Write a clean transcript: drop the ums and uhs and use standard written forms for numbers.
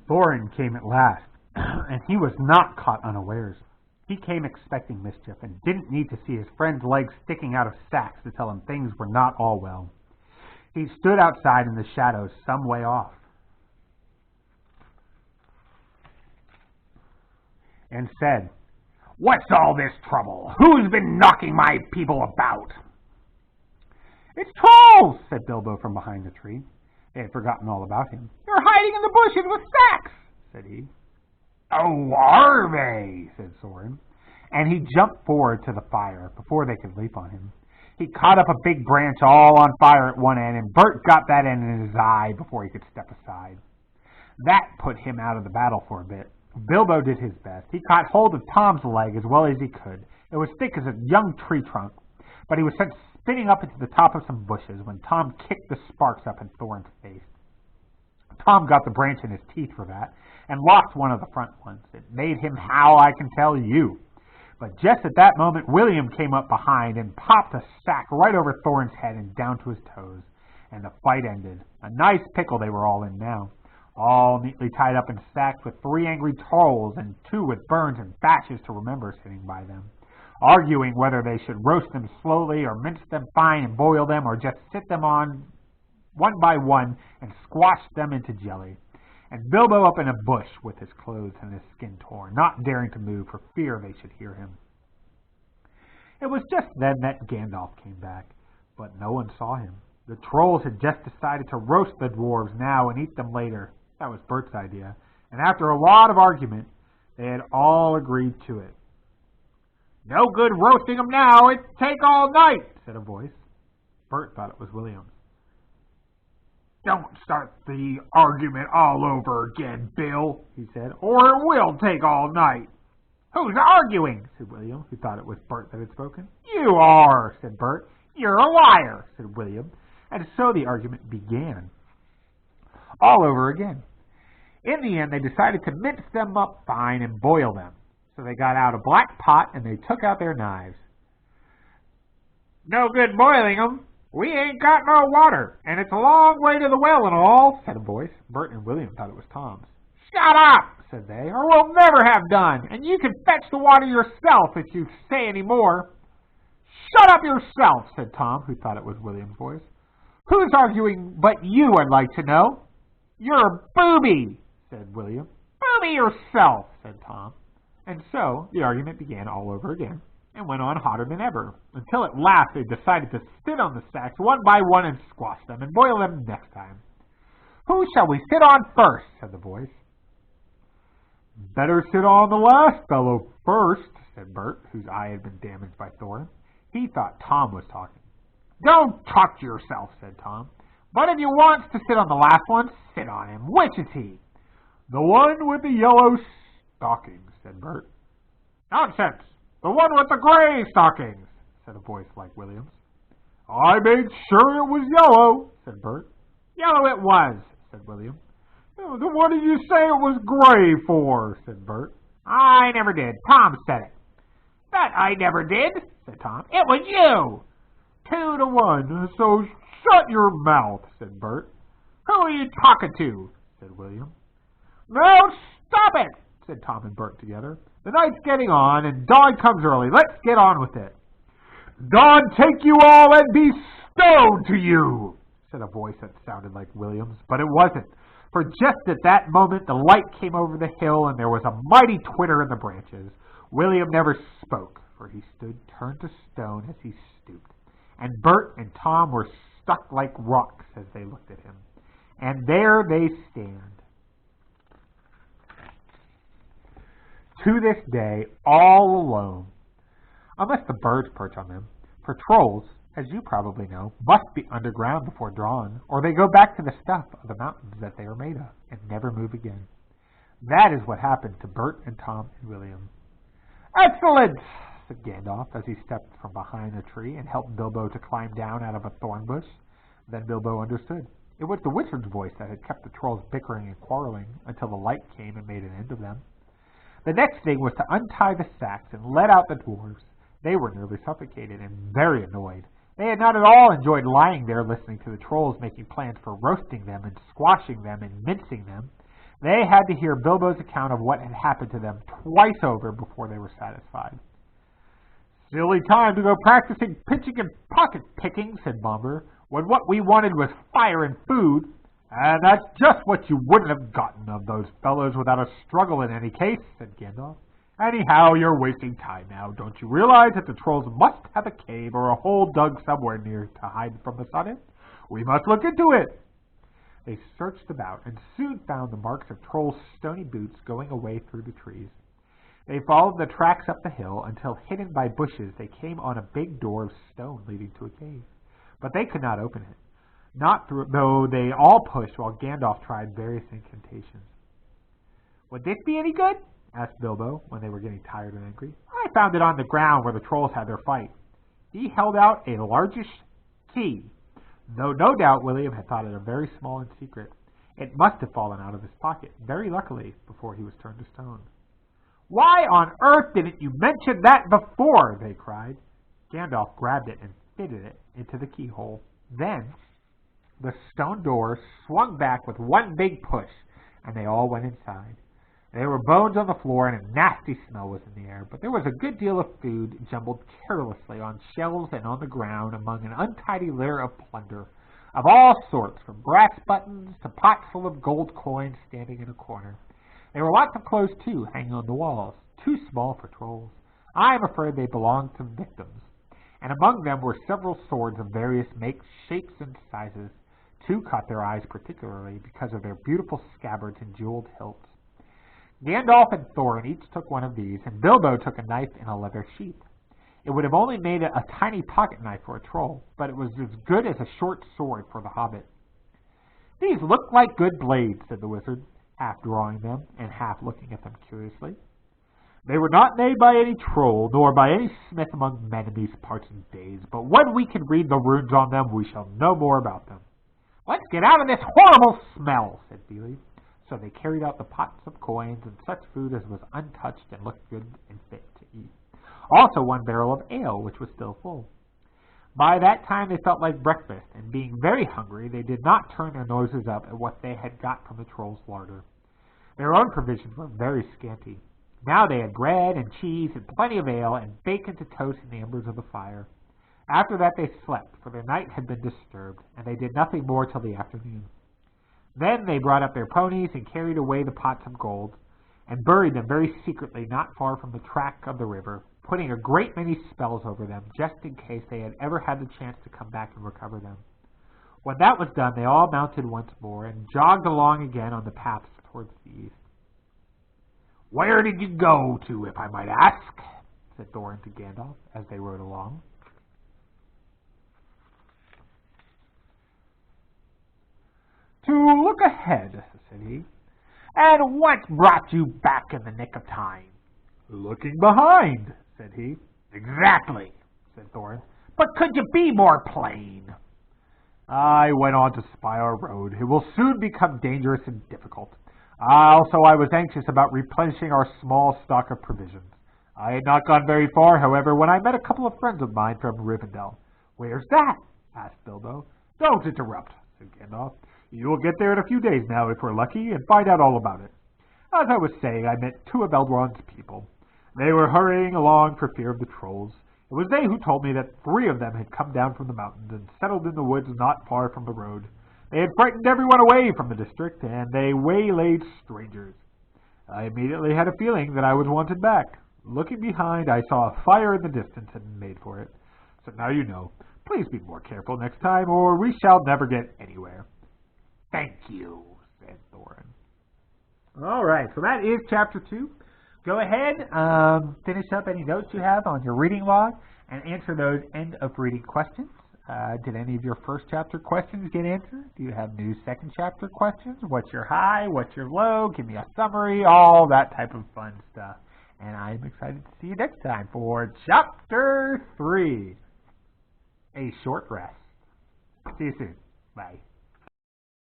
Thorin came at last, and he was not caught unawares. He came expecting mischief and didn't need to see his friend's legs sticking out of sacks to tell him things were not all well. He stood outside in the shadows some way off and said, "What's all this trouble? Who's been knocking my people about?" "It's trolls," said Bilbo from behind the tree. They had forgotten all about him. "They're hiding in the bushes with sacks," said he. "Oh, are they?" said Thorin. And he jumped forward to the fire before they could leap on him. He caught up a big branch all on fire at one end, and Bert got that end in his eye before he could step aside. That put him out of the battle for a bit. Bilbo did his best. He caught hold of Tom's leg as well as he could. It was thick as a young tree trunk, but he was sent spinning up into the top of some bushes when Tom kicked the sparks up in Thorin's face. Tom got the branch in his teeth for that, and lost one of the front ones. It made him howl, I can tell you. But just at that moment, William came up behind and popped a sack right over Thorin's head and down to his toes, and the fight ended. A nice pickle they were all in now, all neatly tied up in sacks with 3 angry trolls and 2 with burns and bashes to remember sitting by them, arguing whether they should roast them slowly or mince them fine and boil them or just sit them on one by one and squash them into jelly. And Bilbo up in a bush with his clothes and his skin torn, not daring to move for fear they should hear him. It was just then that Gandalf came back, but no one saw him. The trolls had just decided to roast the dwarves now and eat them later. That was Bert's idea, and after a lot of argument, they had all agreed to it. "No good roasting them now, it'd take all night," said a voice. Bert thought it was William's. "Don't start the argument all over again, Bill," he said, "or it will take all night." "Who's arguing?" said William, who thought it was Bert that had spoken. "You are," said Bert. "You're a liar," said William. And so the argument began. All over again. In the end, they decided to mince them up fine and boil them. So they got out a black pot and they took out their knives. "No good boiling them. We ain't got no water, and it's a long way to the well and all," said a voice. Bert and William thought it was Tom's. "Shut up," said they, "or we'll never have done, and you can fetch the water yourself if you say any more." "Shut up yourself," said Tom, who thought it was William's voice. "Who's arguing but you, I'd like to know?" "You're a booby," said William. "Booby yourself," said Tom. And so the argument began all over again, and went on hotter than ever, until at last they decided to sit on the sacks one by one and squash them, and boil them next time. "Who shall we sit on first?" said the voice. "Better sit on the last fellow first," said Bert, whose eye had been damaged by Thorin. He thought Tom was talking. "Don't talk to yourself," said Tom. "But if you want to sit on the last one, sit on him. Which is he?" "The one with the yellow stockings," said Bert. "Nonsense! The one with the gray stockings," said a voice like William's. "I made sure it was yellow," said Bert. "Yellow it was," said William. "Then what did you say it was gray for?" said Bert. "I never did. Tom said it." "That I never did," said Tom. "It was you." 2 to 1, so shut your mouth," said Bert. "Who are you talking to?" said William. "No, stop it," said Tom and Bert together. "The night's getting on, and dawn comes early. Let's get on with it." "Dawn take you all and be stoned to you," said a voice that sounded like William's, but it wasn't, for just at that moment the light came over the hill, and there was a mighty twitter in the branches. William never spoke, for he stood turned to stone as he stooped, and Bert and Tom were stuck like rocks as they looked at him. And there they stand, to this day, all alone, unless the birds perch on them, for trolls, as you probably know, must be underground before dawn, or they go back to the stuff of the mountains that they are made of, and never move again. That is what happened to Bert and Tom and William. "Excellent!" said Gandalf, as he stepped from behind the tree and helped Bilbo to climb down out of a thorn bush. Then Bilbo understood. It was the wizard's voice that had kept the trolls bickering and quarreling until the light came and made an end of them. The next thing was to untie the sacks and let out the dwarves. They were nearly suffocated and very annoyed. They had not at all enjoyed lying there listening to the trolls making plans for roasting them and squashing them and mincing them. They had to hear Bilbo's account of what had happened to them twice over before they were satisfied. "Silly time to go practicing pitching and pocket picking," said Bomber, "when what we wanted was fire and food. And that's just what you wouldn't have gotten of those fellows without a struggle in any case," said Gandalf. "Anyhow, you're wasting time now. Don't you realize that the trolls must have a cave or a hole dug somewhere near to hide from the sun in? We must look into it." They searched about and soon found the marks of trolls' stony boots going away through the trees. They followed the tracks up the hill until, hidden by bushes, they came on a big door of stone leading to a cave. But they could not open it, not through, though they all pushed while Gandalf tried various incantations. "Would this be any good?" asked Bilbo, when they were getting tired and angry. "I found it on the ground where the trolls had their fight." He held out a largish key, though no doubt William had thought it a very small and secret. It must have fallen out of his pocket, very luckily, before he was turned to stone. "Why on earth didn't you mention that before?" they cried. Gandalf grabbed it and fitted it into the keyhole. Then the stone door swung back with one big push, and they all went inside. There were bones on the floor, and a nasty smell was in the air, but there was a good deal of food jumbled carelessly on shelves and on the ground among an untidy litter of plunder of all sorts, from brass buttons to pots full of gold coins standing in a corner. There were lots of clothes, too, hanging on the walls, too small for trolls. I am afraid they belonged to victims, and among them were several swords of various makes, shapes, and sizes. Two caught their eyes particularly because of their beautiful scabbards and jeweled hilts. Gandalf and Thorin each took one of these, and Bilbo took a knife in a leather sheath. It would have only made a tiny pocket knife for a troll, but it was as good as a short sword for the hobbit. "These look like good blades," said the wizard, half drawing them and half looking at them curiously. "They were not made by any troll, nor by any smith among men in these parts and days, but when we can read the runes on them, we shall know more about them." "Let's get out of this horrible smell," said Fili. So they carried out the pots of coins and such food as was untouched and looked good and fit to eat. Also one barrel of ale, which was still full. By that time they felt like breakfast, and being very hungry, they did not turn their noses up at what they had got from the troll's larder. Their own provisions were very scanty. Now they had bread and cheese and plenty of ale and bacon to toast in the embers of the fire. After that they slept, for their night had been disturbed, and they did nothing more till the afternoon. Then they brought up their ponies and carried away the pots of gold, and buried them very secretly not far from the track of the river, putting a great many spells over them, just in case they had ever had the chance to come back and recover them. When that was done, they all mounted once more, and jogged along again on the paths towards the east. "Where did you go to, if I might ask?" said Thorin to Gandalf, as they rode along. "To look ahead," said he. "And what brought you back in the nick of time?" "Looking behind," said he. "Exactly," said Thorin. "But could you be more plain?" "I went on to spy our road. It will soon become dangerous and difficult. Also, I was anxious about replenishing our small stock of provisions. I had not gone very far, however, when I met a couple of friends of mine from Rivendell." "Where's that?" asked Bilbo. "Don't interrupt," said Gandalf. "You will get there in a few days now, if we're lucky, and find out all about it. As I was saying, I met two of Elrond's people. They were hurrying along for fear of the trolls. It was they who told me that 3 of them had come down from the mountains and settled in the woods not far from the road. They had frightened everyone away from the district, and they waylaid strangers. I immediately had a feeling that I was wanted back. Looking behind, I saw a fire in the distance and made for it. So now you know. Please be more careful next time, or we shall never get anywhere." "Thank you," said Thorin. All right, so that is Chapter 2. Go ahead, finish up any notes you have on your reading log, and answer those end-of-reading questions. Did any of your first chapter questions get answered? Do you have new second chapter questions? What's your high? What's your low? Give me a summary, all that type of fun stuff. And I'm excited to see you next time for Chapter 3, A Short Rest. See you soon. Bye.